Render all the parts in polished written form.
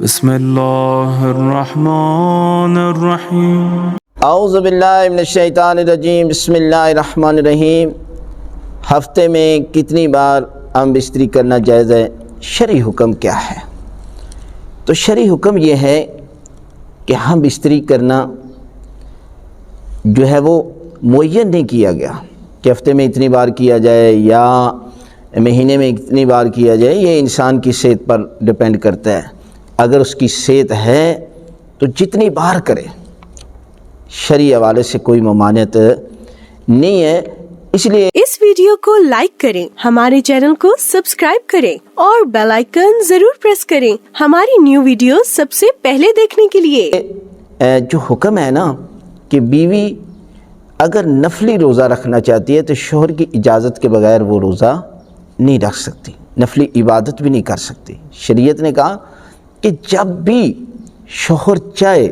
بسم اللہ الرحمن الرحیم۔ اعوذ باللہ من الشیطان الرجیم، بسم اللہ الرحمن الرحیم۔ ہفتے میں کتنی بار ہم بستری کرنا جائز ہے؟ شرعی حکم کیا ہے؟ تو شرعی حکم یہ ہے کہ ہم بستری کرنا جو ہے وہ معین نہیں کیا گیا کہ ہفتے میں اتنی بار کیا جائے یا مہینے میں اتنی بار کیا جائے۔ یہ انسان کی صحت پر ڈیپینڈ کرتا ہے۔ اگر اس کی صحت ہے تو جتنی بار کرے، شرعی حوالے سے کوئی ممانعت نہیں ہے۔ اس لیے اس ویڈیو کو لائک کریں، ہمارے چینل کو سبسکرائب کریں اور بیل آئیکن ضرور پریس کریں ہماری نیو ویڈیو سب سے پہلے دیکھنے کے لیے۔ جو حکم ہے نا کہ بیوی اگر نفلی روزہ رکھنا چاہتی ہے تو شوہر کی اجازت کے بغیر وہ روزہ نہیں رکھ سکتی، نفلی عبادت بھی نہیں کر سکتی۔ شریعت نے کہا کہ جب بھی شوہر چاہے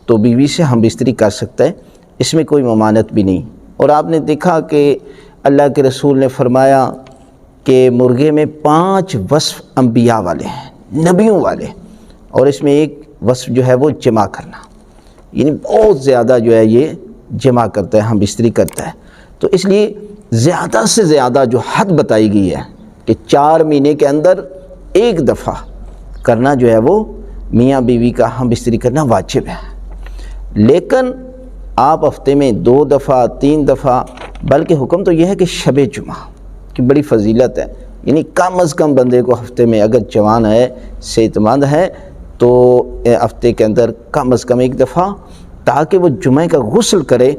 تو بیوی سے ہم بستری کر سکتا ہے، اس میں کوئی ممانعت بھی نہیں۔ اور آپ نے دیکھا کہ اللہ کے رسول نے فرمایا کہ مرغے میں 5 وصف انبیاء والے ہیں، نبیوں والے، اور اس میں ایک وصف جو ہے وہ جمع کرنا، یعنی بہت زیادہ جو ہے یہ جمع کرتا ہے، ہم بستری کرتا ہے۔ تو اس لیے زیادہ سے زیادہ جو حد بتائی گئی ہے کہ 4 مہینے کے اندر ایک دفعہ کرنا جو ہے وہ میاں بیوی کا ہم بستری کرنا واجب ہے۔ لیکن آپ ہفتے میں 2 دفعہ 3 دفعہ، بلکہ حکم تو یہ ہے کہ شب جمعہ کی بڑی فضیلت ہے، یعنی کم از کم بندے کو ہفتے میں اگر جوان ہے، صحت مند ہے، تو ہفتے کے اندر کم از کم ایک دفعہ، تاکہ وہ جمعہ کا غسل کرے۔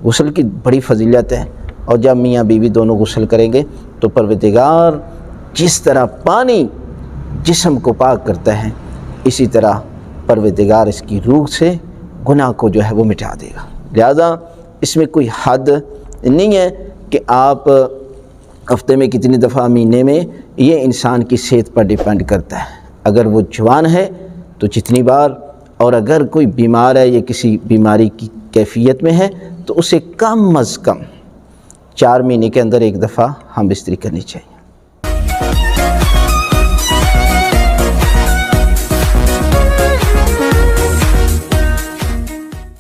غسل کی بڑی فضیلت ہے، اور جب میاں بیوی دونوں غسل کریں گے تو پروردگار جس طرح پانی جسم کو پاک کرتا ہے، اسی طرح پروردگار اس کی روح سے گناہ کو جو ہے وہ مٹا دے گا۔ لہذا اس میں کوئی حد نہیں ہے کہ آپ ہفتے میں کتنی دفعہ، مہینے میں، یہ انسان کی صحت پر ڈیپینڈ کرتا ہے۔ اگر وہ جوان ہے تو جتنی بار، اور اگر کوئی بیمار ہے یا کسی بیماری کی کیفیت میں ہے تو اسے کم از کم 4 مہینے کے اندر ایک دفعہ ہم بستری کرنی چاہیے۔